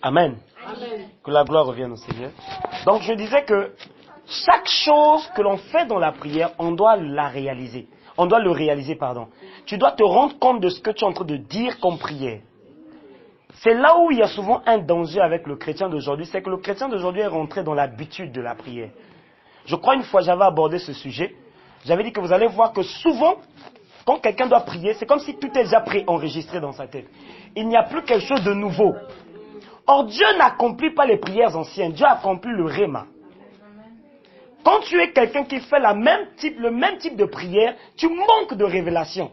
Amen. Amen. Que la gloire revienne au Seigneur. Donc je disais que chaque chose que l'on fait dans la prière, on doit la réaliser. On doit le réaliser, pardon. Tu dois te rendre compte de ce que tu es en train de dire comme prière. C'est là où il y a souvent un danger avec le chrétien d'aujourd'hui, c'est que le chrétien d'aujourd'hui est rentré dans l'habitude de la prière. Je crois une fois j'avais abordé ce sujet, j'avais dit que vous allez voir que souvent, quand quelqu'un doit prier, c'est comme si tout est déjà préenregistré dans sa tête. Il n'y a plus quelque chose de nouveau. Or, Dieu n'accomplit pas les prières anciennes, Dieu accomplit le réma. Quand tu es quelqu'un qui fait le même type de prière, tu manques de révélation.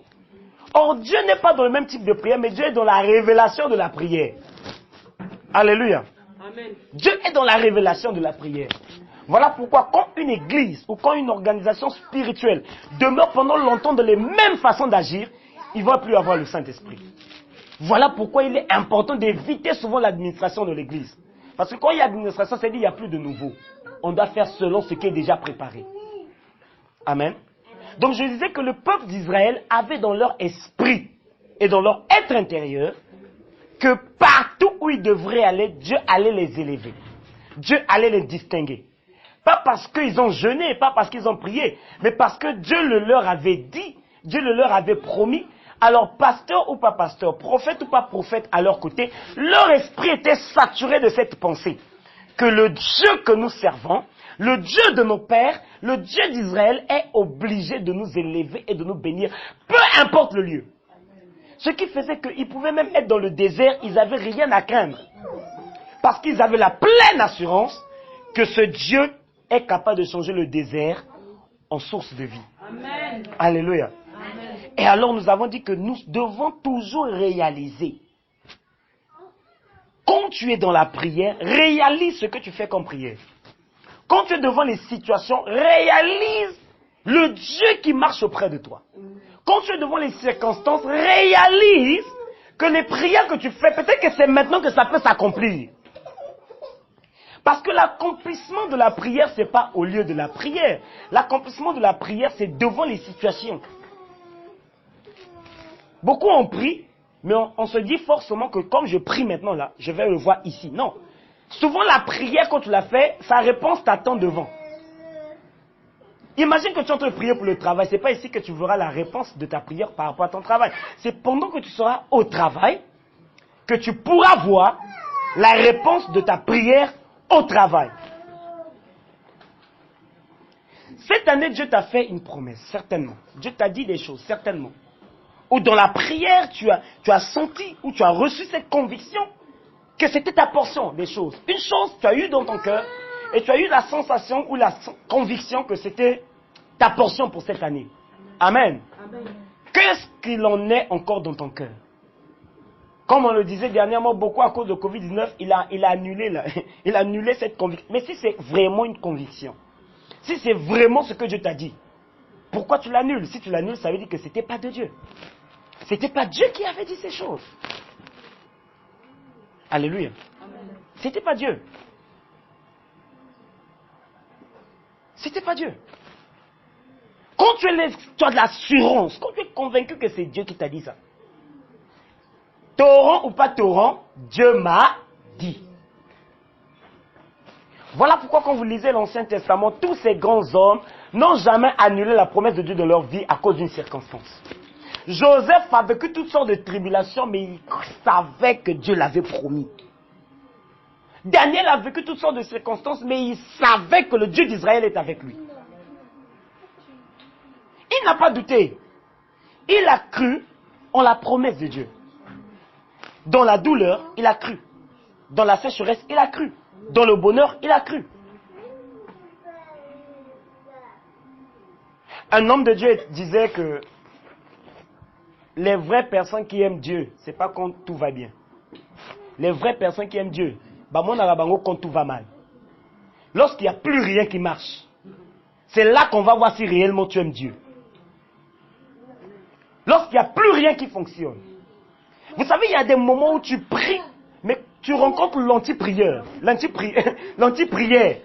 Or, Dieu n'est pas dans le même type de prière, mais Dieu est dans la révélation de la prière. Alléluia. Amen. Dieu est dans la révélation de la prière. Voilà pourquoi quand une église ou quand une organisation spirituelle demeure pendant longtemps dans les mêmes façons d'agir, il ne va plus avoir le Saint-Esprit. Voilà pourquoi il est important d'éviter souvent l'administration de l'église. Parce que quand il y a administration, c'est-à-dire qu'il n'y a plus de nouveau. On doit faire selon ce qui est déjà préparé. Amen. Donc je disais que le peuple d'Israël avait dans leur esprit et dans leur être intérieur que partout où ils devraient aller, Dieu allait les élever. Dieu allait les distinguer. Pas parce qu'ils ont jeûné, pas parce qu'ils ont prié, mais parce que Dieu le leur avait dit, Dieu le leur avait promis. Alors, pasteur ou pas pasteur, prophète ou pas prophète à leur côté, leur esprit était saturé de cette pensée. Que le Dieu que nous servons, le Dieu de nos pères, le Dieu d'Israël est obligé de nous élever et de nous bénir, peu importe le lieu. Ce qui faisait qu'ils pouvaient même être dans le désert, ils n'avaient rien à craindre. Parce qu'ils avaient la pleine assurance que ce Dieu est capable de changer le désert en source de vie. Amen. Alléluia. Amen. Et alors nous avons dit que nous devons toujours réaliser. Quand tu es dans la prière, réalise ce que tu fais comme prière. Quand tu es devant les situations, réalise le Dieu qui marche auprès de toi. Quand tu es devant les circonstances, réalise que les prières que tu fais, peut-être que c'est maintenant que ça peut s'accomplir. Parce que l'accomplissement de la prière, ce n'est pas au lieu de la prière. L'accomplissement de la prière, c'est devant les situations. Beaucoup ont prié, mais on se dit forcément que comme je prie maintenant là, je vais le voir ici. Non. Souvent la prière, quand tu la fais, sa réponse t'attend devant. Imagine que tu es en train de prier pour le travail. Ce n'est pas ici que tu verras la réponse de ta prière par rapport à ton travail. C'est pendant que tu seras au travail que tu pourras voir la réponse de ta prière au travail. Cette année, Dieu t'a fait une promesse, certainement. Dieu t'a dit des choses, certainement. Ou dans la prière, tu as senti ou tu as reçu cette conviction que c'était ta portion des choses. Une chose, tu as eu dans ton cœur et tu as eu la sensation ou la conviction que c'était ta portion pour cette année. Amen. Amen. Qu'est-ce qu'il en est encore dans ton cœur? Comme on le disait dernièrement, beaucoup à cause de Covid-19, il a annulé cette conviction. Mais si c'est vraiment une conviction, si c'est vraiment ce que Dieu t'a dit, pourquoi tu l'annules? Si tu l'annules, ça veut dire que ce n'était pas de Dieu. Ce n'était pas Dieu qui avait dit ces choses. Alléluia. Ce n'était pas Dieu. C'était pas Dieu. Quand tu as de l'assurance, quand tu es convaincu que c'est Dieu qui t'a dit ça, torrent ou pas torrent, Dieu m'a dit. Voilà pourquoi quand vous lisez l'Ancien Testament, tous ces grands hommes n'ont jamais annulé la promesse de Dieu dans leur vie à cause d'une circonstance. Joseph a vécu toutes sortes de tribulations, mais il savait que Dieu l'avait promis. Daniel a vécu toutes sortes de circonstances, mais il savait que le Dieu d'Israël est avec lui. Il n'a pas douté. Il a cru en la promesse de Dieu. Dans la douleur, il a cru. Dans la sécheresse, il a cru. Dans le bonheur, il a cru. Un homme de Dieu disait que les vraies personnes qui aiment Dieu, ce n'est pas quand tout va bien. Les vraies personnes qui aiment Dieu, quand tout va mal. Lorsqu'il n'y a plus rien qui marche, c'est là qu'on va voir si réellement tu aimes Dieu. Lorsqu'il n'y a plus rien qui fonctionne. Vous savez, il y a des moments où tu pries, mais tu rencontres l'anti-prière. L'anti-prière.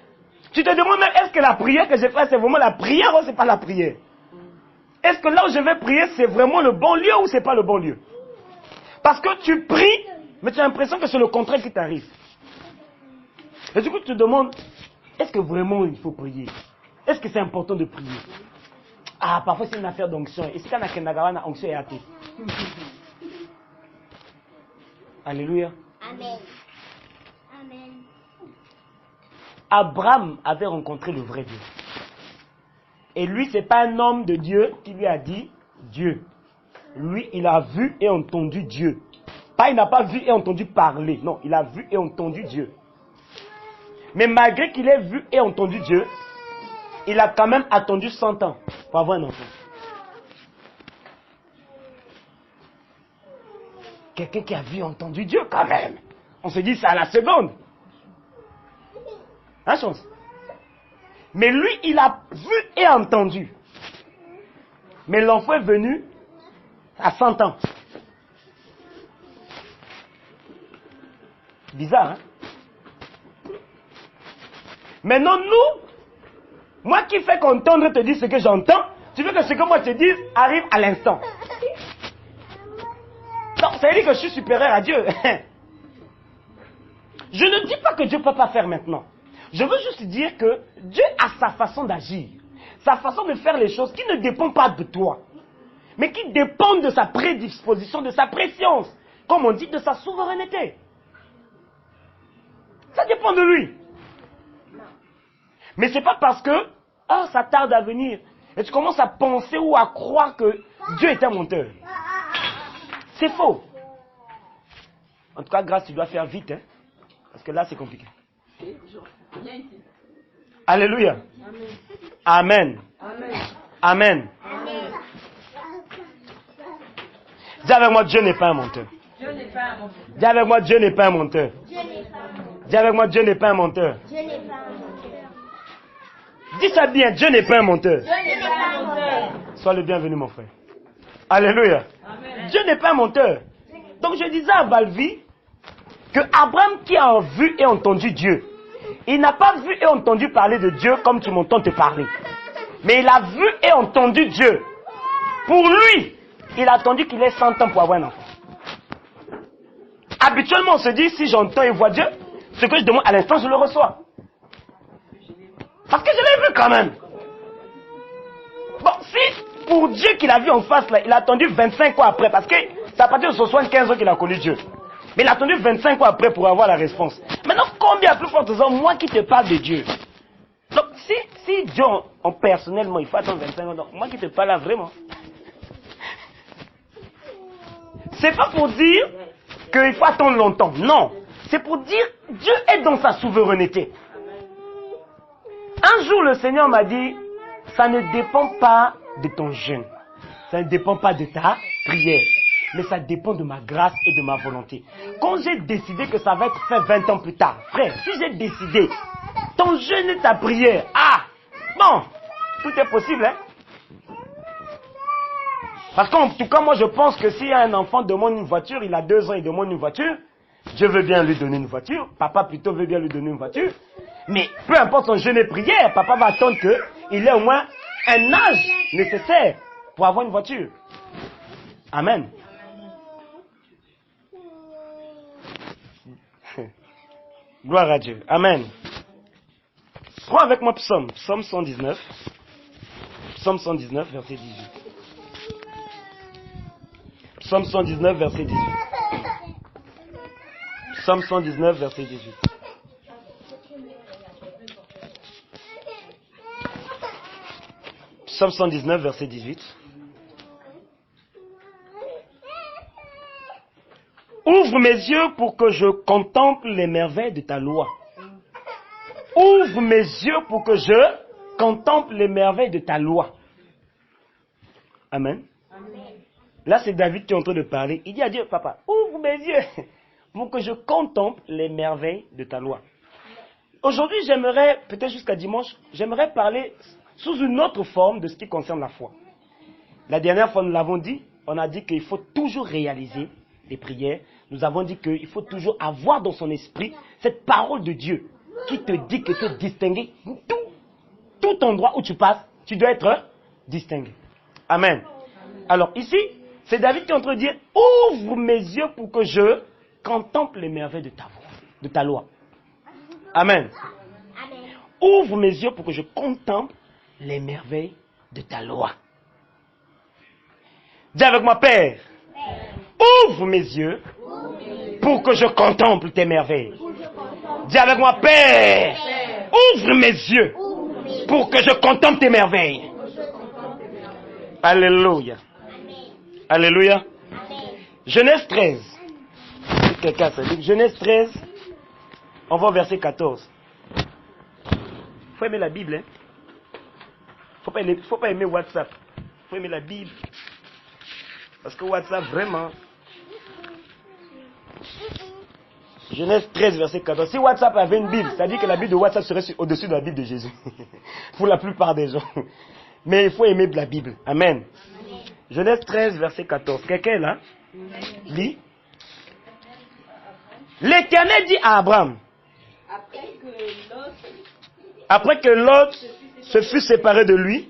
Tu te demandes même, est-ce que la prière que j'ai faite, c'est vraiment la prière ou c'est pas la prière? Est-ce que là où je vais prier, c'est vraiment le bon lieu ou c'est pas le bon lieu? Parce que tu pries, mais tu as l'impression que c'est le contraire qui t'arrive. Et du coup, tu te demandes, est-ce que vraiment il faut prier? Est-ce que c'est important de prier? Ah, parfois c'est une affaire d'onction. Et si tu as une onction et athée. Alléluia. Amen. Amen. Abraham avait rencontré le vrai Dieu. Et lui, ce n'est pas un homme de Dieu qui lui a dit Dieu. Lui, il a vu et entendu Dieu. Pas, il n'a pas vu et entendu parler. Non, il a vu et entendu Dieu. Mais malgré qu'il ait vu et entendu Dieu, il a quand même attendu 100 ans pour avoir un enfant. Quelqu'un qui a vu et entendu Dieu quand même. On se dit, c'est à la seconde. Hein, chance. Mais lui, il a vu et entendu. Mais l'enfant est venu à 100 ans. Bizarre, hein? Maintenant, nous, moi qui fais qu'entendre te dire ce que j'entends, tu veux que ce que moi te dise arrive à l'instant. Non, ça veut dire que je suis supérieur à Dieu. Je ne dis pas que Dieu ne peut pas faire maintenant. Je veux juste dire que Dieu a sa façon d'agir, sa façon de faire les choses qui ne dépend pas de toi, mais qui dépend de sa prédisposition, de sa préscience, comme on dit, de sa souveraineté. Ça dépend de lui. Mais ce n'est pas parce que ça tarde à venir et tu commences à penser ou à croire que Dieu est un menteur. C'est faux. En tout cas, grâce, tu dois faire vite, hein, parce que là, c'est compliqué. Alléluia. Amen. Amen. Dis avec moi, Dieu n'est pas un menteur. Dis avec moi, Dieu n'est pas un menteur. Dis avec moi, Dieu n'est pas un menteur. Dis ça bien, Dieu n'est pas un menteur. Sois le bienvenu, mon frère. Alléluia. Amen. Dieu n'est pas un menteur. Donc je disais à Valvi que Abraham qui a vu et entendu Dieu, il n'a pas vu et entendu parler de Dieu comme tu m'entends te parler. Mais il a vu et entendu Dieu. Pour lui, il a attendu qu'il ait 100 ans pour avoir un enfant. Habituellement, on se dit, si j'entends et vois Dieu, ce que je demande à l'instant, je le reçois. Parce que je l'ai vu quand même. Bon, si pour Dieu qu'il a vu en face, là, il a attendu 25 ans après, parce que c'est à partir de 75 ans qu'il a connu Dieu. Mais il a attendu 25 ans après pour avoir la réponse. Maintenant, combien à plus forte raison, moi qui te parle de Dieu? Donc, si Dieu, personnellement, il faut attendre 25 ans, donc moi qui te parle là, vraiment. C'est pas pour dire qu'il faut attendre longtemps. Non. C'est pour dire, Dieu est dans sa souveraineté. Un jour, le Seigneur m'a dit, ça ne dépend pas de ton jeûne. Ça ne dépend pas de ta prière. Mais ça dépend de ma grâce et de ma volonté. Quand j'ai décidé que ça va être fait 20 ans plus tard, frère, si j'ai décidé, ton jeûne et ta prière, bon, tout est possible, hein. Parce qu'en tout cas, moi je pense que si un enfant demande une voiture, il a 2 ans, il demande une voiture, Dieu veut bien lui donner une voiture, papa plutôt veut bien lui donner une voiture, mais peu importe son jeûne et prière, papa va attendre qu'il ait au moins un âge nécessaire pour avoir une voiture. Amen. Gloire à Dieu. Amen. Prends avec moi Psaume 119. Psaume 119, verset 18. Psaume 119, verset 18. Psaume 119, verset 18. Psaume 119, verset 18. Ouvre mes yeux pour que je contemple les merveilles de ta loi. Ouvre mes yeux pour que je contemple les merveilles de ta loi. Amen. Là, c'est David qui est en train de parler. Il dit à Dieu, papa, ouvre mes yeux pour que je contemple les merveilles de ta loi. Aujourd'hui, j'aimerais, peut-être jusqu'à dimanche, j'aimerais parler sous une autre forme de ce qui concerne la foi. La dernière fois, nous l'avons dit, on a dit qu'il faut toujours réaliser les prières. Nous avons dit qu'il faut toujours avoir dans son esprit cette parole de Dieu qui te dit que tu es distingué. Tout endroit où tu passes, tu dois être distingué. Amen. Alors ici, c'est David qui est en train de dire, ouvre mes yeux pour que je contemple les merveilles de ta loi. Amen. Amen. Ouvre mes yeux pour que je contemple les merveilles de ta loi. Dis avec moi, Père. Ouvre mes yeux pour que je contemple tes merveilles. Dis avec moi, Père. Ouvre mes yeux pour que je contemple tes merveilles. Alléluia. Alléluia. Genèse 13. Si quelqu'un se dit, Genèse 13, on va au verset 14. Il faut aimer la Bible. Hein? Faut pas aimer WhatsApp. Il faut aimer la Bible. Parce que WhatsApp, vraiment. Genèse 13, verset 14. Si WhatsApp avait une Bible, c'est-à-dire que la Bible de WhatsApp serait au-dessus de la Bible de Jésus. Pour la plupart des gens. Mais il faut aimer la Bible. Amen. Genèse 13, verset 14. Quelqu'un est là? Lis. L'Éternel dit à Abraham, après que Lot se fut séparé de lui,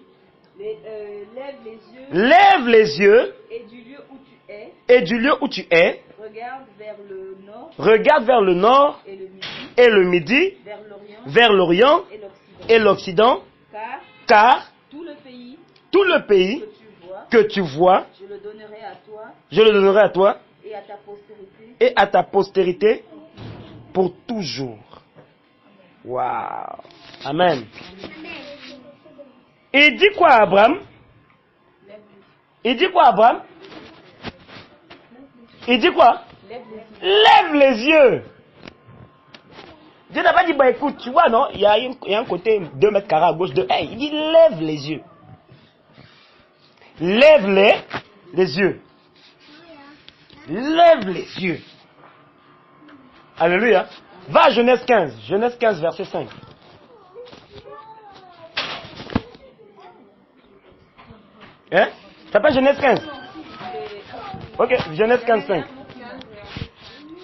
lève les yeux et du lieu où tu es, regarde vers le nord et le midi, vers l'Orient et l'Occident, car tout le pays que tu vois, je le donnerai à toi et à ta postérité pour toujours. Waouh. Amen. Il dit quoi à Abraham? Il dit quoi à Abraham? Il dit quoi? Lève les yeux. Dieu n'a pas dit, bah écoute, tu vois, non? Il y a un côté 2 mètres carrés à gauche de. Hey, il dit, lève les yeux. Lève les yeux. Lève les yeux. Alléluia. Va à Genèse 15. Genèse 15, verset 5. Hein? T'as pas Genèse 15? Ok, Genèse 15, 5.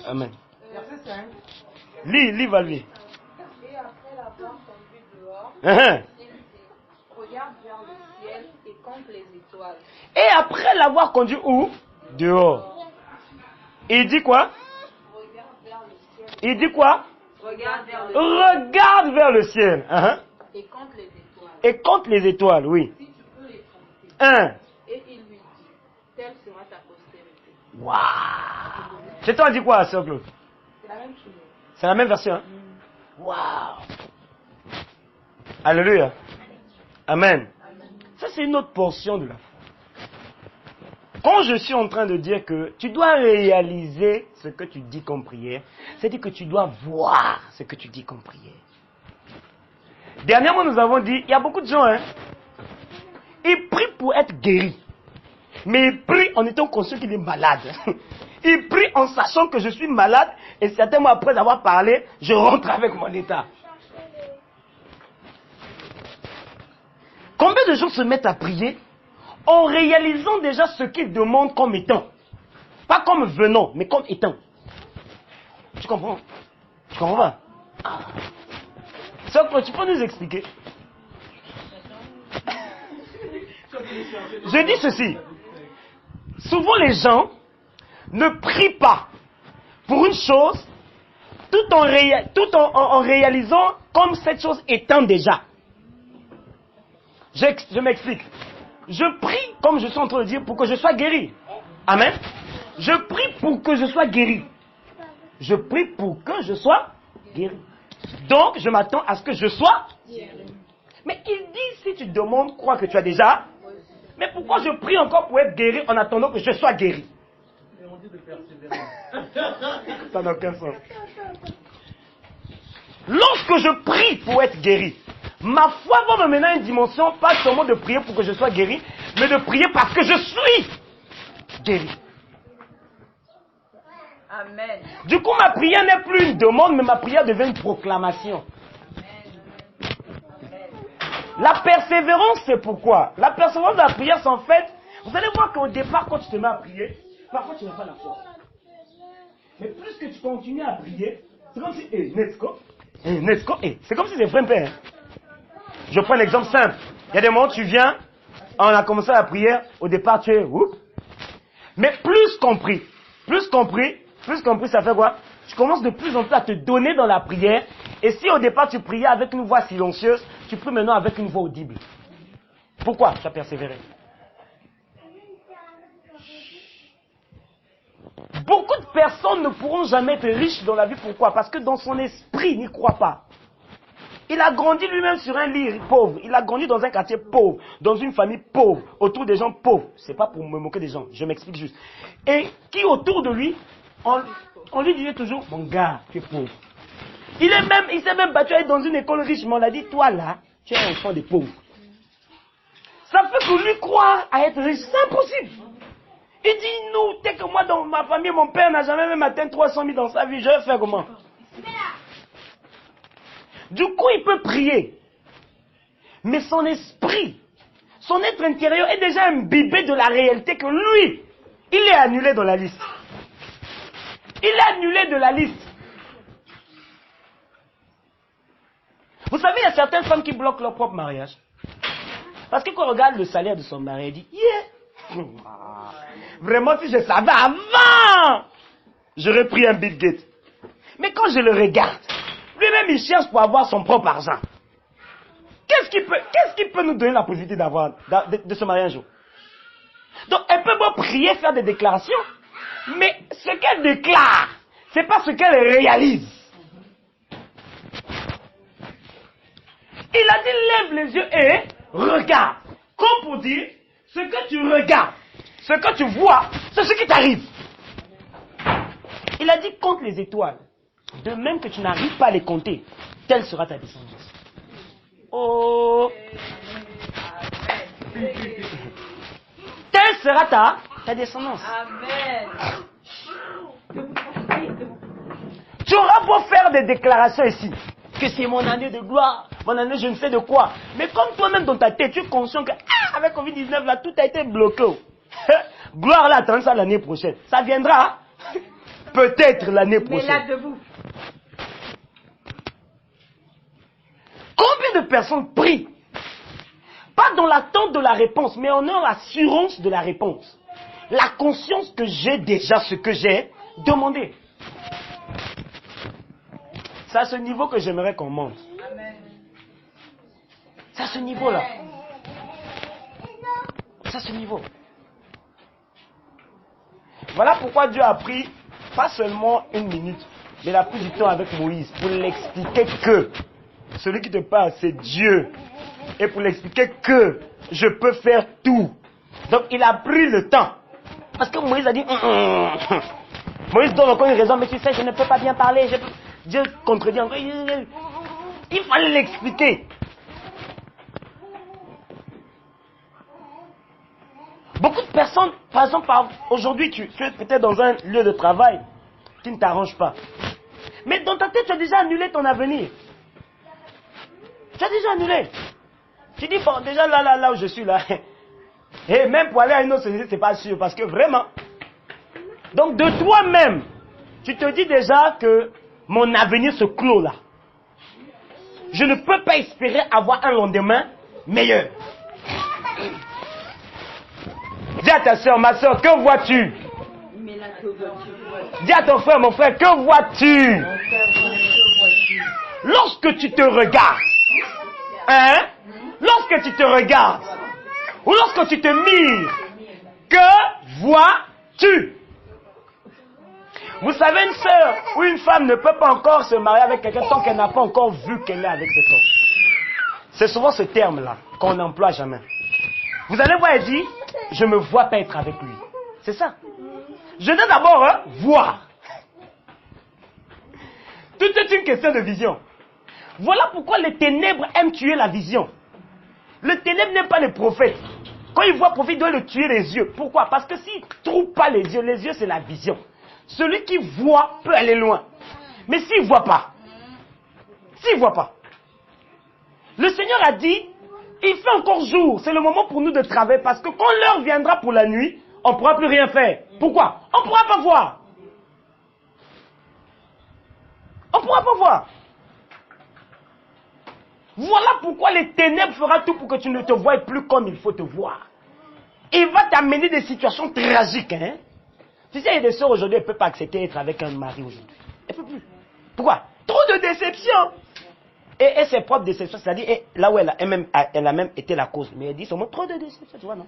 Amen. Lis, va lui. Et après l'avoir conduit dehors, regarde vers le ciel et compte les étoiles. Et après l'avoir conduit où? Dehors. Il dit quoi? Regarde vers le ciel. Il dit quoi? Regarde vers le Regarde vers le ciel. et compte les étoiles. Et compte les étoiles, oui. Si tu peux les compter. Et il lui dit, telle sera ta postérité. Waouh. C'est toi, dit quoi, Sœur Claude? C'est la même chose. C'est la même version, hein? Waouh. Alléluia. Amen. Ça, c'est une autre portion de la foi. Quand je suis en train de dire que tu dois réaliser ce que tu dis comme prière, c'est-à-dire que tu dois voir ce que tu dis comme prière. Dernièrement, nous avons dit, il y a beaucoup de gens, hein, ils prient pour être guéris. Mais ils prient en étant conscients qu'il est malade. Ils prient en sachant que je suis malade et certainement après avoir parlé, je rentre avec mon état. Combien de gens se mettent à prier en réalisant déjà ce qu'ils demandent comme étant? Pas comme venant, mais comme étant. Tu comprends? Tu comprends pas? Tu peux nous expliquer? Je dis ceci. Souvent les gens ne prient pas pour une chose tout en réalisant comme cette chose étant déjà. Je m'explique. Je prie, comme je suis en train de dire, pour que je sois guéri. Amen. Je prie pour que je sois guéri. Je prie pour que je sois guéri. Donc, je m'attends à ce que je sois guéri. Mais il dit, si tu demandes, crois que tu as déjà. Mais pourquoi je prie encore pour être guéri en attendant que je sois guéri? Ça n'a aucun sens. Lorsque je prie pour être guéri, ma foi va me mener à une dimension, pas seulement de prier pour que je sois guéri, mais de prier parce que je suis guéri. Amen. Du coup, ma prière n'est plus une demande, mais ma prière devient une proclamation. La persévérance, c'est pourquoi? La persévérance de la prière, c'est en fait, vous allez voir qu'au départ, quand tu te mets à prier, parfois tu n'as pas la foi. Mais plus que tu continues à prier, c'est comme si, c'est comme si c'est vrai père. Je prends un exemple simple. Il y a des moments où tu viens, on a commencé la prière, au départ tu es, mais plus compris, ça fait quoi? Tu commences de plus en plus à te donner dans la prière Et si au départ tu priais avec une voix silencieuse, tu pries maintenant avec une voix audible. Pourquoi tu as persévéré? Beaucoup de personnes ne pourront jamais être riches dans la vie. Pourquoi? Parce que dans son esprit, il n'y croit pas. Il a grandi lui-même sur un lit pauvre. Il a grandi dans un quartier pauvre, dans une famille pauvre, autour des gens pauvres. C'est pas pour me moquer des gens, je m'explique juste. Et qui autour de lui, on lui disait toujours, mon gars, tu es pauvre. Il s'est même battu à être dans une école riche, mais on a dit, toi là, tu es un enfant des pauvres. Ça fait que lui croire à être riche, c'est impossible. Il dit, nous, tel que moi, dans ma famille, mon père n'a jamais même atteint 300 000 dans sa vie, je vais faire comment? Du coup, il peut prier. Mais son esprit, son être intérieur est déjà imbibé de la réalité que lui, il est annulé dans la liste. Il est annulé de la liste. Vous savez, il y a certaines femmes qui bloquent leur propre mariage. Parce que quand on regarde le salaire de son mari, elle dit, yeah! Vraiment, si je savais avant, j'aurais pris un Bill Gates. Mais quand je le regarde, lui-même, il cherche pour avoir son propre argent. Qu'est-ce qui peut nous donner la possibilité de se marier un jour? Donc, elle peut pas prier, faire des déclarations, mais ce qu'elle déclare, c'est pas ce qu'elle réalise. Il a dit, lève les yeux et regarde. Comme pour dire, ce que tu regardes, ce que tu vois, c'est ce qui t'arrive. Il a dit, compte les étoiles. De même que tu n'arrives pas à les compter, telle sera ta descendance. Oh! Telle sera ta descendance. Amen. Tu auras beau faire des déclarations ici, que c'est mon année de gloire, mon année je ne sais de quoi. Mais comme toi-même dans ta tête, tu es conscient que avec Covid-19 là, tout a été bloqué. Gloire là, attends ça l'année prochaine. Ça viendra peut-être l'année prochaine. Mais là debout. Combien de personnes prient? Pas dans l'attente de la réponse, mais en ayant l'assurance de la réponse. La conscience que j'ai déjà ce que j'ai demandé. C'est à ce niveau que j'aimerais qu'on monte. C'est à ce niveau-là. C'est à ce niveau. Voilà pourquoi Dieu a pris pas seulement une minute, mais il a pris du temps avec Moïse pour l'expliquer que celui qui te parle, c'est Dieu. Et pour l'expliquer que je peux faire tout. Donc il a pris le temps. Parce que Moïse a dit, Moïse donne encore une raison, mais tu sais, je ne peux pas bien parler. Dieu contredit encore. Il fallait l'expliquer. Beaucoup de personnes, par exemple, aujourd'hui, tu es peut-être dans un lieu de travail qui ne t'arrange pas. Mais dans ta tête, tu as déjà annulé ton avenir. Tu as déjà annulé. Tu dis, bon, déjà là où je suis là. Et même pour aller à une autre société, c'est pas sûr. Parce que vraiment. Donc de toi-même, tu te dis déjà que mon avenir se clôt là. Je ne peux pas espérer avoir un lendemain meilleur. Dis à ta soeur, ma soeur, que vois-tu? Dis à ton frère, mon frère, que vois-tu? Lorsque tu te regardes, hein? Lorsque tu te regardes, ou lorsque tu te mires, que vois-tu? Vous savez, une sœur ou une femme ne peut pas encore se marier avec quelqu'un tant qu'elle n'a pas encore vu qu'elle est avec cet homme. C'est souvent ce terme-là qu'on n'emploie jamais. Vous allez voir, elle dit, je ne me vois pas être avec lui. C'est ça. Je dois d'abord voir. Tout est une question de vision. Voilà pourquoi les ténèbres aiment tuer la vision. Le ténèbre n'aime pas les prophètes. Quand il voit le prophète, il doit le tuer les yeux. Pourquoi? Parce que s'il ne trouve pas les yeux c'est la vision. Celui qui voit peut aller loin. Mais s'il ne voit pas, le Seigneur a dit, il fait encore jour, c'est le moment pour nous de travailler, parce que quand l'heure viendra pour la nuit, on ne pourra plus rien faire. Pourquoi? On ne pourra pas voir. On ne pourra pas voir. Voilà pourquoi les ténèbres fera tout pour que tu ne te voies plus comme il faut te voir. Il va t'amener des situations tragiques, hein. Tu sais, il y a des sœurs aujourd'hui, elles ne peuvent pas accepter d'être avec un mari aujourd'hui. Elles ne peuvent plus. Pourquoi? Trop de déception. Et ses propres déceptions, c'est-à-dire là où elle a même été la cause. Mais elle dit, c'est trop de déceptions, tu vois, non?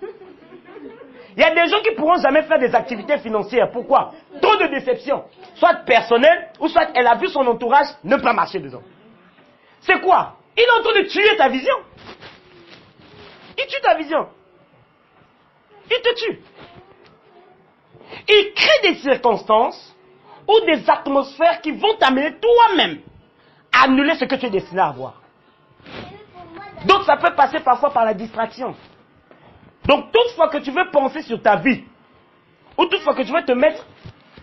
Il y a des gens qui ne pourront jamais faire des activités financières. Pourquoi? Trop de déceptions. Soit personnelles, ou soit elle a vu son entourage ne pas marcher dedans. C'est quoi? Il est en train de tuer ta vision. Il tue ta vision. Il te tue. Il crée des circonstances ou des atmosphères qui vont t'amener toi-même à annuler ce que tu es destiné à avoir. Donc ça peut passer parfois par la distraction. Donc toutefois que tu veux penser sur ta vie, ou toutefois que tu veux te mettre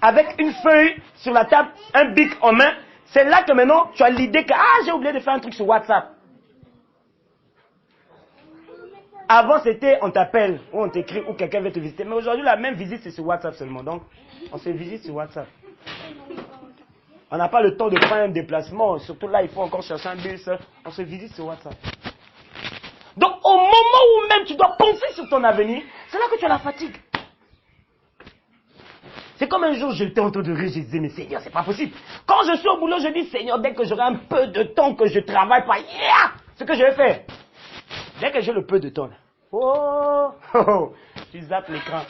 avec une feuille sur la table, un bic en main, c'est là que maintenant tu as l'idée que j'ai oublié de faire un truc sur WhatsApp. Avant c'était on t'appelle, ou on t'écrit, ou quelqu'un veut te visiter. Mais aujourd'hui la même visite c'est sur WhatsApp seulement. Donc on se visite sur WhatsApp. On n'a pas le temps de prendre un déplacement. Surtout là il faut encore chercher un bus. On se visite sur WhatsApp. Donc au moment où même tu dois penser sur ton avenir, c'est là que tu as la fatigue. C'est comme un jour j'étais en train de rire, je disais mais Seigneur c'est pas possible. Quand je suis au boulot je dis Seigneur dès que j'aurai un peu de temps que je travaille pas, ce que je vais faire. Dès que j'ai le peu de temps là, tu zappes l'écran.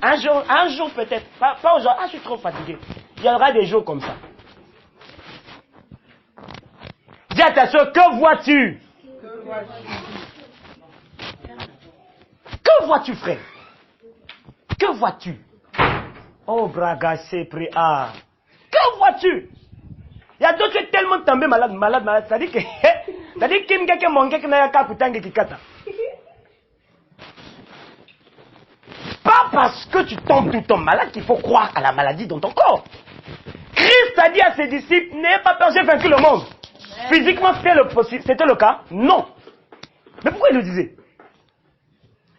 Un jour peut-être, pas aujourd'hui, je suis trop fatigué. Il y aura des jours comme ça. Dis à ta soeur, que vois-tu? Que vois-tu, frère? Que vois-tu? Oh, braga, c'est prêt. Que vois-tu? Il y a d'autres qui sont tellement tombés malades. Ça dit que, Kim Keke Mongeke n'a pas de kikata. Pas parce que tu tombes tout le temps malade qu'il faut croire à la maladie dans ton corps. Christ a dit à ses disciples, n'ayez pas peur, j'ai vaincu le monde. Physiquement, c'était le cas? Non. Mais pourquoi il le disait?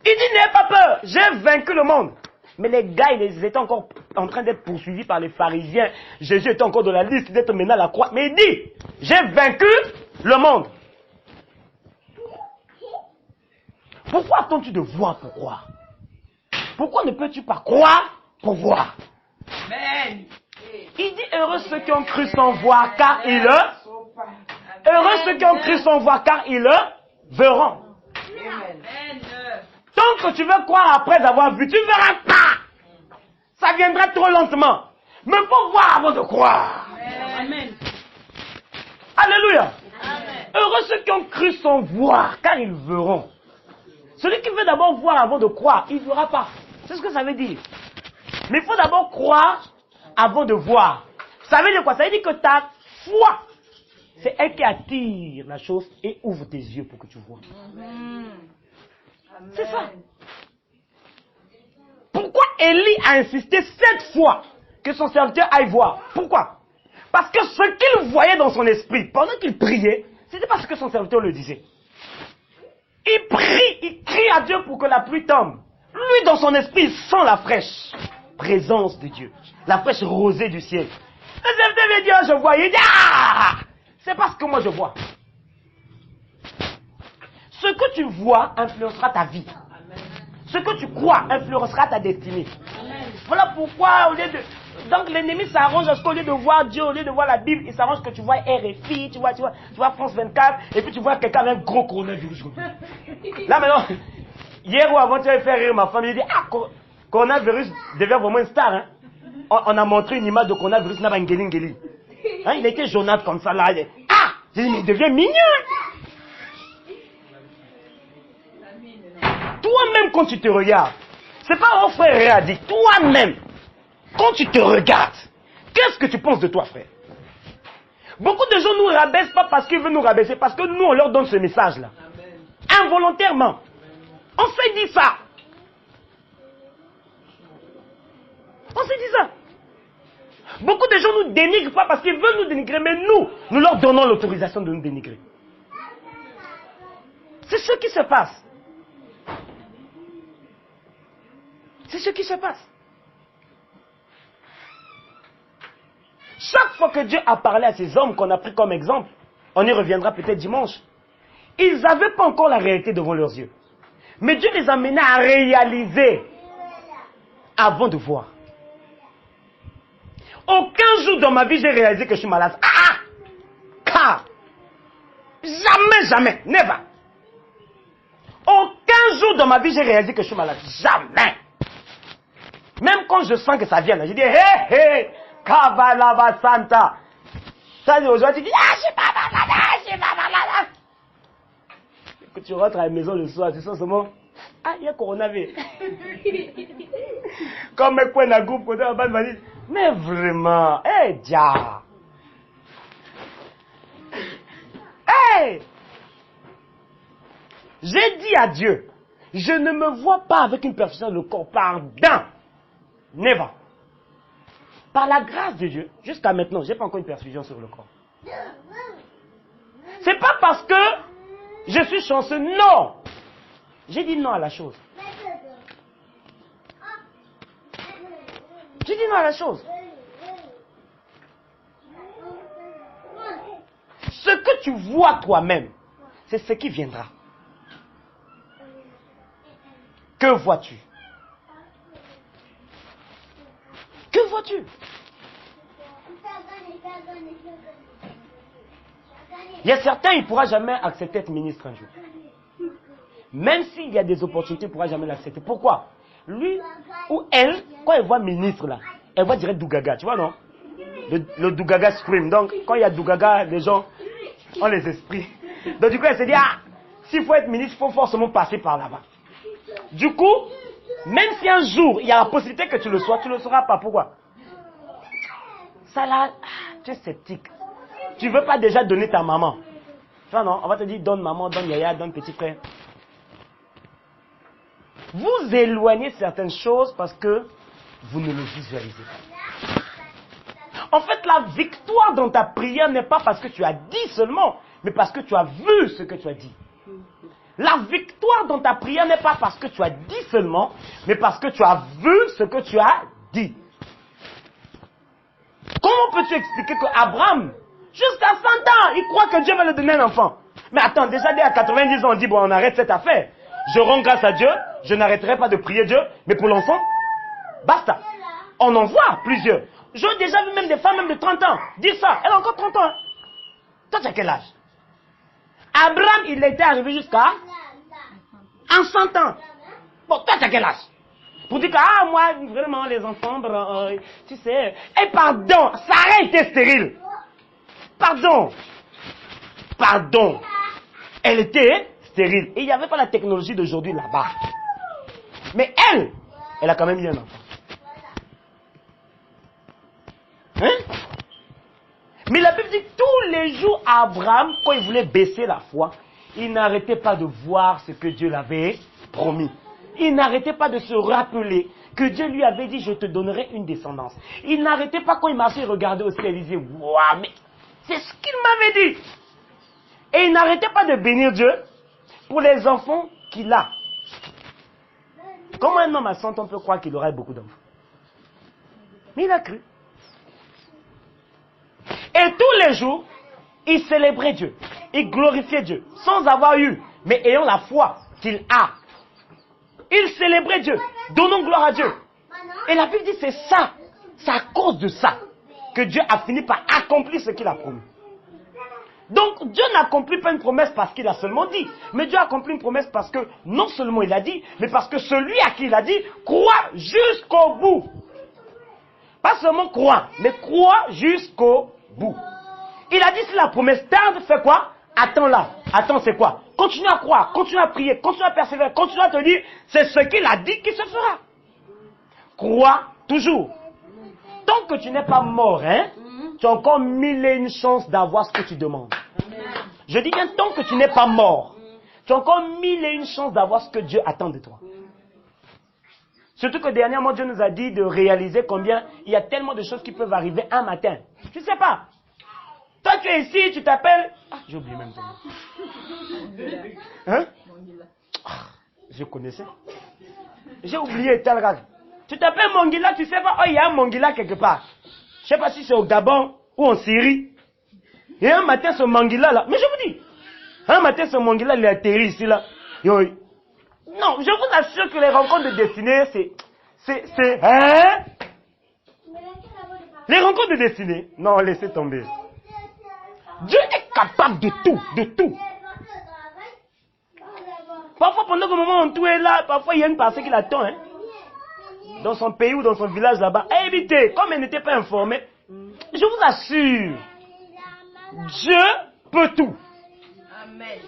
Il dit, n'ayez pas peur, j'ai vaincu le monde. Mais les gars, ils étaient encore en train d'être poursuivis par les pharisiens. Jésus était encore dans la liste d'être mené à la croix. Mais il dit, j'ai vaincu le monde. Pourquoi attends-tu de voir pour croire? Pourquoi ne peux-tu pas croire pour voir? Amen. Il dit, heureux ceux qui ont cru sans voir, car ils le... Heureux ceux qui ont cru sans voir, car ils le verront. Amen. Tant que tu veux croire après avoir vu, tu ne verras pas. Ça viendra trop lentement. Mais il faut voir avant de croire. Amen. Alléluia. Amen. Heureux ceux qui ont cru sans voir, car ils verront. Celui qui veut d'abord voir avant de croire, il ne verra pas. C'est ce que ça veut dire. Mais il faut d'abord croire avant de voir. Ça veut dire quoi? Ça veut dire que ta foi, c'est elle qui attire la chose et ouvre tes yeux pour que tu vois. C'est ça. Pourquoi Élie a insisté 7 fois que son serviteur aille voir? Pourquoi? Parce que ce qu'il voyait dans son esprit, pendant qu'il priait, ce n'était pas ce que son serviteur le disait. Il prie, il crie à Dieu pour que la pluie tombe. Lui, dans son esprit, il sent la fraîche présence de Dieu. La fraîche rosée du ciel. Le serviteur veut dire, je vois. Il dit, c'est pas ce que moi je vois. Ce que tu vois influencera ta vie. Ce que tu crois influencera ta destinée. Voilà pourquoi, au lieu de... Donc l'ennemi s'arrange à ce qu'au lieu de voir Dieu, au lieu de voir la Bible, il s'arrange que tu vois RFI, tu vois France 24, et puis tu vois quelqu'un avec un gros coronavirus. Là maintenant, hier ou avant, tu avais fait rire ma femme, il dit, coronavirus devient vraiment une star. Hein? On a montré une image de coronavirus, hein, il était jaunâtre comme ça là. J'ai dit, mais il devient mignon. Toi-même quand tu te regardes, c'est pas un frère a dit, toi-même. Quand tu te regardes, qu'est-ce que tu penses de toi, frère? Beaucoup de gens nous rabaissent pas parce qu'ils veulent nous rabaisser, parce que nous, on leur donne ce message-là. Involontairement. On s'est dit ça. On s'est dit ça. Beaucoup de gens nous dénigrent pas parce qu'ils veulent nous dénigrer, mais nous leur donnons l'autorisation de nous dénigrer. C'est ce qui se passe. C'est ce qui se passe. Chaque fois que Dieu a parlé à ces hommes qu'on a pris comme exemple, on y reviendra peut-être dimanche, ils n'avaient pas encore la réalité devant leurs yeux. Mais Dieu les a menés à réaliser avant de voir. Aucun jour dans ma vie, j'ai réalisé que je suis malade. Car Jamais, jamais. Never. Aucun jour dans ma vie, j'ai réalisé que je suis malade. Jamais. Même quand je sens que ça vient, je dis, hé, hé, Kabalaba Santa. Ça, aujourd'hui, tu dis, ah, je suis pas malade, je suis pas malade. Quand tu rentres à la maison le soir, tu sens seulement, ah, il y a coronavirus. Comme mes coins dans groupe, côté la base, va dire, mais vraiment, hé, dia. Hé! J'ai dit à Dieu, je ne me vois pas avec une perfusion de corps, pardon. Never. Par la grâce de Dieu, jusqu'à maintenant, je n'ai pas encore une perfusion sur le corps. C'est pas parce que je suis chanceux, non. J'ai dit non à la chose. J'ai dit non à la chose. Ce que tu vois toi-même, c'est ce qui viendra. Que vois-tu? Que vois-tu? Il y a certains, il ne pourra jamais accepter d'être ministre un jour. Même s'il y a des opportunités, il ne pourra jamais l'accepter. Pourquoi? Lui ou elle, quand elle voit ministre là, elle voit direct Dougaga, tu vois non? Le Dougaga Scream. Donc, quand il y a Dougaga, les gens ont les esprits. Donc du coup, elle se dit, ah, s'il faut être ministre, il faut forcément passer par là-bas. Du coup, même si un jour, il y a la possibilité que tu le sois, tu ne le sauras pas. Pourquoi? Ça là, tu es sceptique. Tu ne veux pas déjà donner ta maman. Tu vois non? On va te dire, donne maman, donne yaya, donne petit frère. Vous éloignez certaines choses parce que vous ne le visualisez pas. En fait, la victoire dans ta prière n'est pas parce que tu as dit seulement, mais parce que tu as vu ce que tu as dit. La victoire dans ta prière n'est pas parce que tu as dit seulement, mais parce que tu as vu ce que tu as dit. Comment peux-tu expliquer qu'Abraham, jusqu'à 100 ans, il croit que Dieu va lui donner un enfant? Mais attends, déjà dès à 90 ans, on dit, bon, on arrête cette affaire. Je rends grâce à Dieu, je n'arrêterai pas de prier Dieu, mais pour l'enfant, basta. On en voit plusieurs. J'ai déjà vu même des femmes, même de 30 ans, dire ça. Elle a encore 30 ans. Hein. Toi, tu as quel âge? Abraham, il était arrivé jusqu'à 100 ans. Bon, toi, tu as quel âge? Pour dire que, ah, moi, vraiment, les enfants, tu sais. Et pardon, Sarah était stérile. Pardon. Pardon. Elle était stérile. Et il n'y avait pas la technologie d'aujourd'hui là-bas. Mais elle a quand même eu un enfant. Hein? Mais la Bible dit que tous les jours, Abraham, quand il voulait baisser la foi, il n'arrêtait pas de voir ce que Dieu l'avait promis. Il n'arrêtait pas de se rappeler que Dieu lui avait dit, je te donnerai une descendance. Il n'arrêtait pas quand il marchait, il regardait au ciel, il disait, waouh, mais c'est ce qu'il m'avait dit. Et il n'arrêtait pas de bénir Dieu pour les enfants qu'il a. Comment un homme à 100 ans peut croire qu'il aura beaucoup d'enfants? Mais il a cru. Et tous les jours, il célébrait Dieu. Il glorifiait Dieu. Sans avoir eu, mais ayant la foi qu'il a. Il célébrait Dieu. Donnons gloire à Dieu. Et la Bible dit c'est ça. C'est à cause de ça que Dieu a fini par accomplir ce qu'il a promis. Donc Dieu n'accomplit pas une promesse parce qu'il a seulement dit. Mais Dieu accomplit une promesse parce que non seulement il a dit, mais parce que celui à qui il a dit croit jusqu'au bout. Pas seulement croire, mais croit jusqu'au bout. Il a dit si la promesse tarde, fais quoi? Attends-la. Attends, c'est quoi? Continue à croire, continue à prier, continue à persévérer, continue à te dire, c'est ce qu'il a dit qui se fera. Crois toujours. Tant que tu n'es pas mort, hein, tu as encore 1001 chances d'avoir ce que tu demandes. Je dis bien, tant que tu n'es pas mort, tu as encore 1001 chances d'avoir ce que Dieu attend de toi. Surtout que dernièrement, Dieu nous a dit de réaliser combien il y a tellement de choses qui peuvent arriver un matin. Tu ne sais pas. Toi, tu es ici, tu t'appelles... Ah, j'ai oublié même ton nom. Hein? Je connaissais. J'ai oublié tel gars. Tu t'appelles Mongila, tu sais pas, oh, il y a un Mongila quelque part. Je ne sais pas si c'est au Gabon ou en Syrie. Et un matin, ce Mongila là, mais je vous dis, un matin, ce Mongila, il est atterri ici là. Non, je vous assure que les rencontres de destinée, c'est, hein? Les rencontres de destinée, non, laissez tomber. Dieu est capable de tout, de tout. Parfois, pendant que le moment où tout est là, parfois il y a une personne qui l'attend, hein, dans son pays ou dans son village là-bas. Évitez, comme elle n'était pas informée, je vous assure, Dieu peut tout. Amen.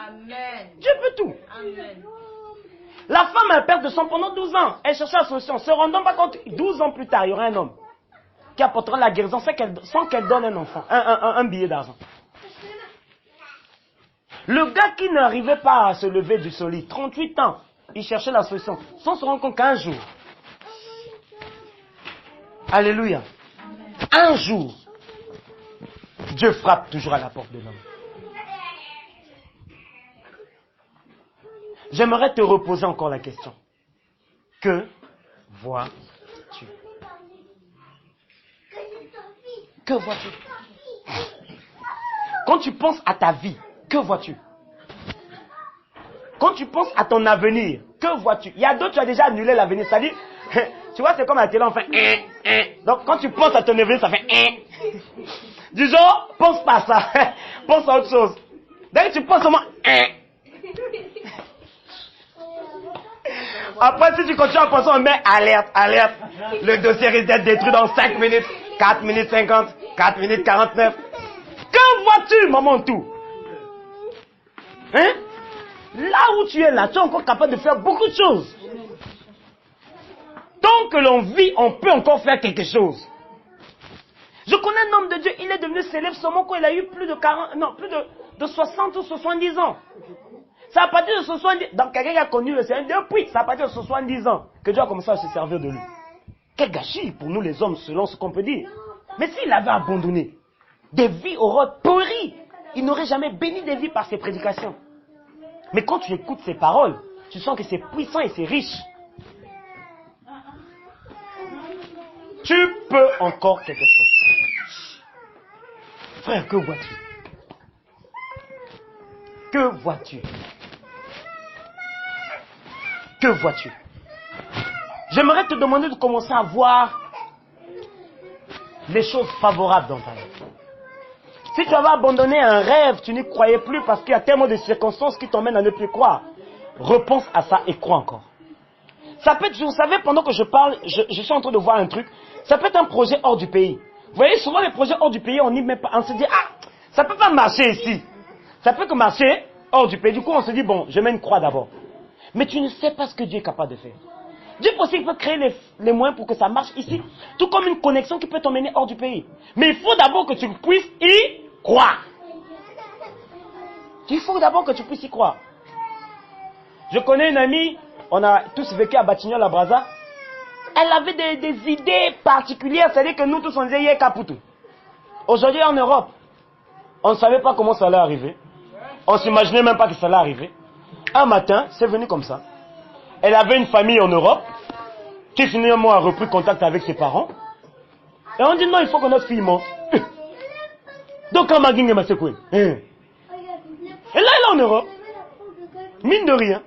Amen. Dieu peut tout. Amen. La femme a perdu de sang pendant 12 ans. Elle cherchait la solution. Se rendant pas compte, 12 ans plus tard, il y aura un homme qui apportera la guérison sans qu'elle donne un enfant, un billet d'argent. Le gars qui n'arrivait pas à se lever du solide, 38 ans, il cherchait la solution, sans se rendre compte qu'un jour, alléluia, un jour, Dieu frappe toujours à la porte de l'homme. J'aimerais te reposer encore la question. Que vois-tu? Que vois-tu? Quand tu penses à ta vie, que vois-tu? Quand tu penses à ton avenir, que vois-tu? Il y a d'autres, tu as déjà annulé l'avenir. C'est-à-dire, tu vois, c'est comme à la télé, on fait donc quand tu penses à ton avenir, ça fait Du genre, pense pas à ça. Pense à autre chose. Dès que tu penses seulement Après, si tu continues à penser, on met alerte, alerte. Le dossier risque d'être détruit dans 5 minutes, 4 minutes 50, 4 minutes 49. Que vois-tu, maman, tout? Hein? Là où tu es là, tu es encore capable de faire beaucoup de choses. Tant que l'on vit, on peut encore faire quelque chose. Je connais un homme de Dieu, il est devenu célèbre seulement quand il a eu plus de 60 ou 70 ans. C'est à partir de 70 ans, donc quelqu'un qui a connu le Seigneur depuis, c'est à partir de 70 ans que Dieu a commencé à se servir de lui. Quel gâchis pour nous les hommes, selon ce qu'on peut dire. Mais s'il avait abandonné, des vies auraient pourri. Il n'aurait jamais béni des vies par ses prédications. Mais quand tu écoutes ses paroles, tu sens que c'est puissant et c'est riche. Tu peux encore quelque chose. Frère, que vois-tu? Que vois-tu? Que vois-tu? J'aimerais te demander de commencer à voir les choses favorables dans ta vie. Si tu avais abandonné un rêve, tu n'y croyais plus parce qu'il y a tellement de circonstances qui t'emmènent à ne plus croire. Repense à ça et crois encore. Ça peut être, vous savez, pendant que je parle, je suis en train de voir un truc. Ça peut être un projet hors du pays. Vous voyez, souvent les projets hors du pays, on se dit, ça peut pas marcher ici. Ça peut que marcher hors du pays. Du coup, on se dit, bon, je mets une croix d'abord. Mais tu ne sais pas ce que Dieu est capable de faire. Dieu possible peut créer les moyens pour que ça marche ici. Tout comme une connexion qui peut t'emmener hors du pays. Mais il faut d'abord que tu puisses y croire. Il faut d'abord que tu puisses y croire. Je connais une amie, on a tous vécu à Batignolles-la-Brazza. Elle avait des idées particulières, c'est-à-dire que nous tous on disait Yekaputu. Aujourd'hui en Europe, on ne savait pas comment ça allait arriver. On ne s'imaginait même pas que ça allait arriver. Un matin, c'est venu comme ça. Elle avait une famille en Europe qui finalement a repris contact avec ses parents. Et on dit non, il faut que notre fille monte. Donc quand Maging est Masekoué. Et là, elle est en Europe. Mine de rien.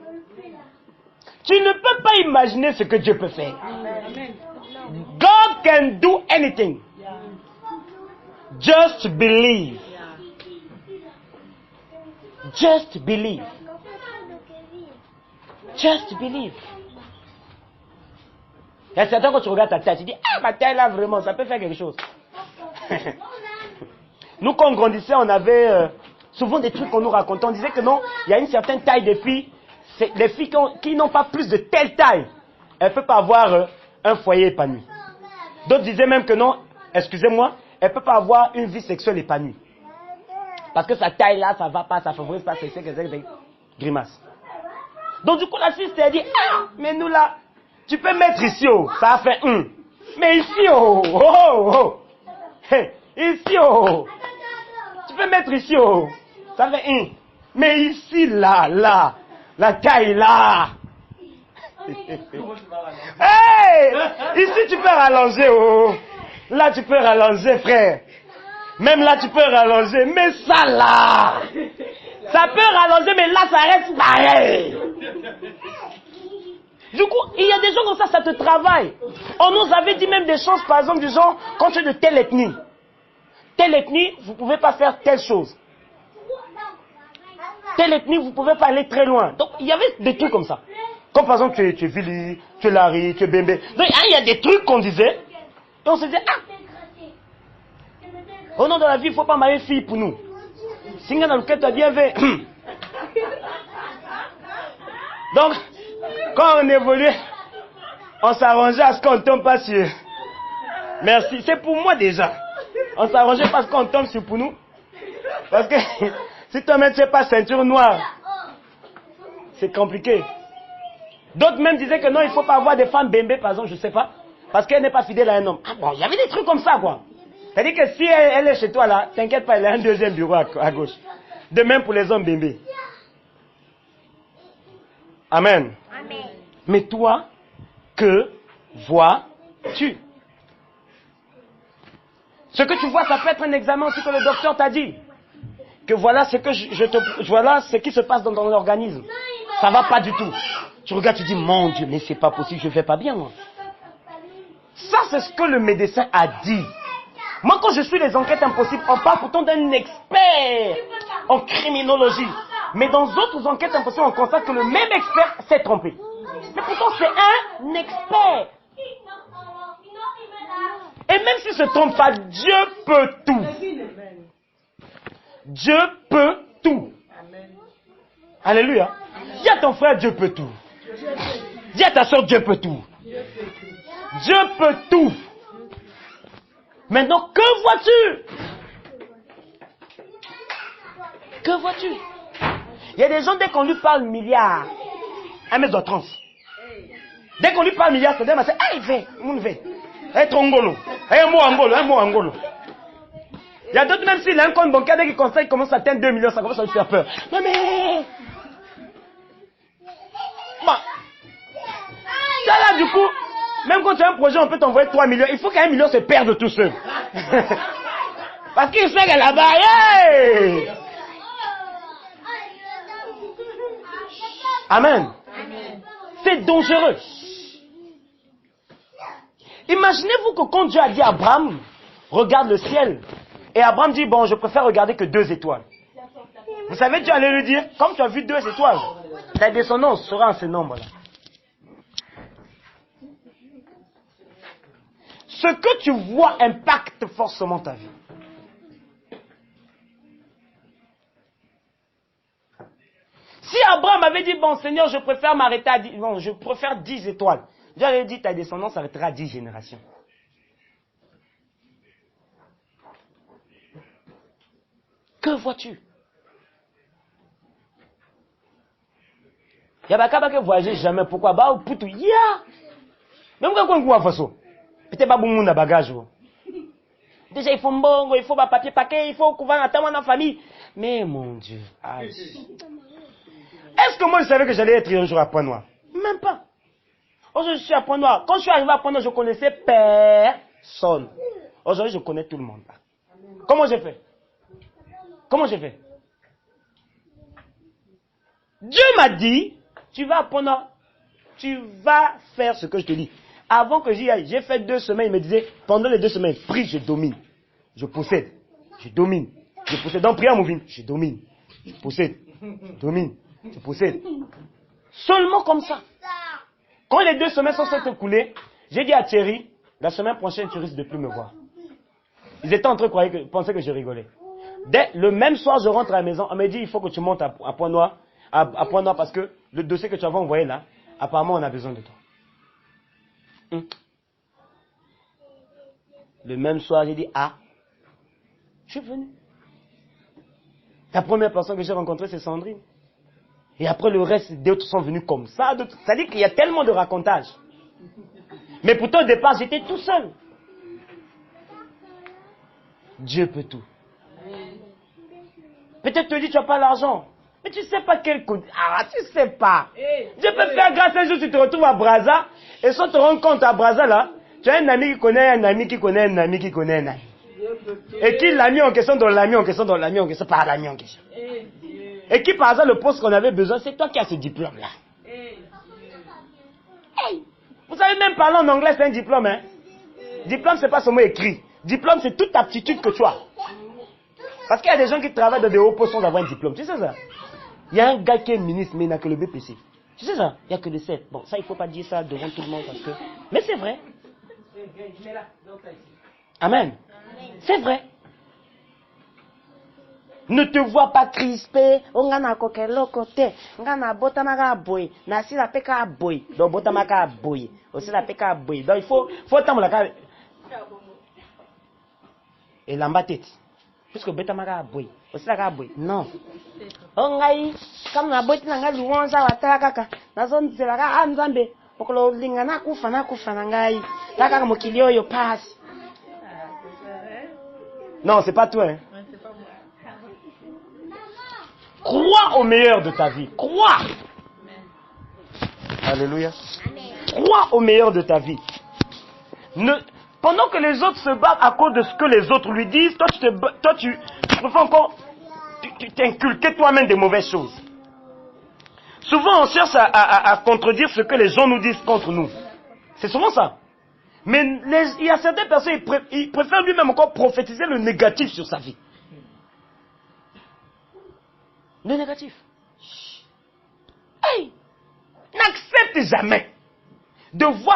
Tu ne peux pas imaginer ce que Dieu peut faire. God can do anything. Just believe. Just believe. Just believe. Il y a certains quand tu regardes ta taille, tu dis, ma taille là vraiment, ça peut faire quelque chose. Nous quand on grandissait, on avait souvent des trucs qu'on nous racontait. On disait que non, il y a une certaine taille de filles. Les filles qui n'ont pas plus de telle taille, elles ne peuvent pas avoir un foyer épanoui. D'autres disaient même que non, excusez-moi, elles ne peuvent pas avoir une vie sexuelle épanouie. Parce que sa taille là, ça ne va pas, ça ne favorise pas ses grimaces. Donc du coup, la fille s'est dit, mais nous là, tu peux mettre ici, oh, ça a fait mais ici, oh, oh, oh, hey, ici, oh, tu peux mettre ici, oh, ça fait mais ici, là, la taille là. Hey, ici tu peux rallonger, oh, là tu peux rallonger, frère. Même là tu peux rallonger, mais ça là, ça peut rallonger, mais là ça reste pareil. Du coup, il y a des gens comme ça te travaille. On nous avait dit même des choses, par exemple, du genre, quand tu es de telle ethnie, Telle ethnie, vous ne pouvez pas faire telle chose. Telle ethnie, vous ne pouvez pas aller très loin. Donc, il y avait des trucs comme ça. Comme par exemple, tu es Vili, tu es Larry, tu es Bembe. Donc, il y a des trucs qu'on disait. Et on se disait, ah, au nom de la vie, il ne faut pas marier fille pour nous. Singa dans lequel tu as bien fait. Donc, quand on évoluait, on s'arrangeait à ce qu'on ne tombe pas sur. Merci. C'est pour moi déjà. On s'arrangeait parce qu'on tombe sur pour nous. Parce que si toi-même tu n'es pas ceinture noire, c'est compliqué. D'autres même disaient que non, il ne faut pas avoir des femmes bébés, par exemple, je ne sais pas. Parce qu'elle n'est pas fidèle à un homme. Ah bon, il y avait des trucs comme ça, quoi. C'est-à-dire que si elle est chez toi là, t'inquiète pas, elle a un deuxième bureau à gauche. De même pour les hommes bébés. Amen. Amen. Mais toi, que vois-tu? Ce que tu vois, ça peut être un examen aussi que le docteur t'a dit. Que voilà ce que voilà ce qui se passe dans ton organisme. Ça va pas du tout. Tu regardes, tu dis, mon Dieu, mais c'est pas possible, je fais pas bien, moi. Ça, c'est ce que le médecin a dit. Moi, quand je suis les enquêtes impossibles, on parle pourtant d'un expert en criminologie. Mais dans d'autres enquêtes impossibles, on constate que le même expert s'est trompé. Mais pourtant, c'est un expert. Et même s'il se trompe pas, Dieu peut tout. Dieu peut tout. Alléluia. Dis à ton frère, Dieu peut tout. Dis à ta soeur, Dieu peut tout. Dieu peut tout. Maintenant, que vois-tu? Que vois-tu? Il y a des gens, dès qu'on lui parle milliards, 1m30. Dès qu'on lui parle milliards, c'est dire, ah, il fait, il fait. Être angolo. Un mot angolo. Il y a d'autres, même s'il a un compte bancaire, dès qu'il conseille, commence à atteindre 2 millions, ça commence à lui faire peur. Non mais... Bah. Ça là, du coup, même quand tu as un projet, on peut t'envoyer 3 millions. Il faut qu'un million se perde tout seul. Parce qu'il sait qu'elle là-bas, hey! Amen. C'est dangereux. Imaginez-vous que quand Dieu a dit à Abraham, regarde le ciel. Et Abraham dit, bon, je préfère regarder que 2 étoiles. Vous savez, Dieu allait lui dire, comme tu as vu 2 étoiles, ta descendance sera en ce nombre-là. Ce que tu vois impacte forcément ta vie. Si Abraham avait dit, bon Seigneur, je préfère m'arrêter à 10, bon, je préfère 10 étoiles. Dieu avait dit, ta descendance s'arrêtera à 10 générations. Que vois-tu? Il y a pas que voyager jamais. Pourquoi? Bah, ou putain, ya! Même quand on voit façon. Peut-être pas beaucoup de bagage. Déjà, il faut un bon, il faut un papier paquet, il faut couvrir un témoin dans la famille. Mais mon Dieu. Aïe. Est-ce que moi je savais que j'allais être un jour à Point-Noir? Même pas. Aujourd'hui, je suis à Point-Noir. Quand je suis arrivé à Point-Noir, je connaissais personne. Aujourd'hui, je connais tout le monde. Comment j'ai fait? Comment j'ai fait? Dieu m'a dit, tu vas à Point-Noir, tu vas faire ce que je te dis. Avant que j'y aille, j'ai fait 2 semaines, il me disait, pendant les 2 semaines, prie, je domine. Je possède. Je domine. Je possède. Dans prière, mon vie, je domine. Je possède. Je domine. Je possède. Seulement comme ça. Quand les 2 semaines sont écoulées, j'ai dit à Thierry, la semaine prochaine, tu risques de plus me voir. Ils étaient en train de penser que je rigolais. Dès le même soir, je rentre à la maison, on me dit, il faut que tu montes à Point-Noir, à Point-Noir parce que le dossier que tu avais envoyé là, apparemment, on a besoin de toi. Le même soir, j'ai dit, ah, je suis venu. La première personne que j'ai rencontrée, c'est Sandrine. Et après, le reste, d'autres sont venus comme ça. C'est-à-dire qu'il y a tellement de racontages. Mais pourtant, au départ, j'étais tout seul. Dieu peut tout. Peut-être tu dis, tu n'as pas l'argent. Mais tu ne sais pas quel coup. Ah, tu ne sais pas. Dieu peut faire grâce un jour, tu te retrouves à Brazza. Et sans te rendre compte à Brazza, là, tu as un ami qui connaît un ami qui connaît un ami qui connaît un ami. Et qui l'a mis en question dans l'ami en question dans l'ami en question, pas l'ami en question. Et qui, par hasard, le poste qu'on avait besoin, c'est toi qui as ce diplôme-là. Hey. Vous savez, même parler en anglais, c'est un diplôme. Hein? Diplôme, c'est pas seulement écrit. Diplôme, c'est toute aptitude que tu as. Parce qu'il y a des gens qui travaillent dans des hauts postes sans avoir un diplôme. Tu sais ça? Il y a un gars qui est ministre, mais il n'a que le BPC. Tu sais ça? Il n'y a que le 7. Bon, ça, il ne faut pas dire ça devant tout le monde parce que... Mais c'est vrai. Amen. C'est vrai. Ne te vois pas crispé. On a kokelo côté. On a botamaka boy. Na si la peka boy. Donc botamaka boy. Aussi la peka boy. Donc il faut t'amener la carte. Et l'amba tête. Puisque botamaka boy. Aussi la boy. Non. On a eu comme na boy na ngali wonza wataka kaka. Na zone zela ka anzambe. Pokolo lingana kufa na ngai. Kaka mokilio yo passe. Non, c'est pas toi. Hein. Crois au meilleur de ta vie. Crois. Alléluia. Crois au meilleur de ta vie. Pendant que les autres se battent à cause de ce que les autres lui disent, toi tu préfères encore t'inculquer toi-même des mauvaises choses. Souvent on cherche à contredire ce que les gens nous disent contre nous. C'est souvent ça. Mais il y a certaines personnes, ils préfèrent lui-même encore prophétiser le négatif sur sa vie. Le négatif. Hey! N'accepte jamais de voir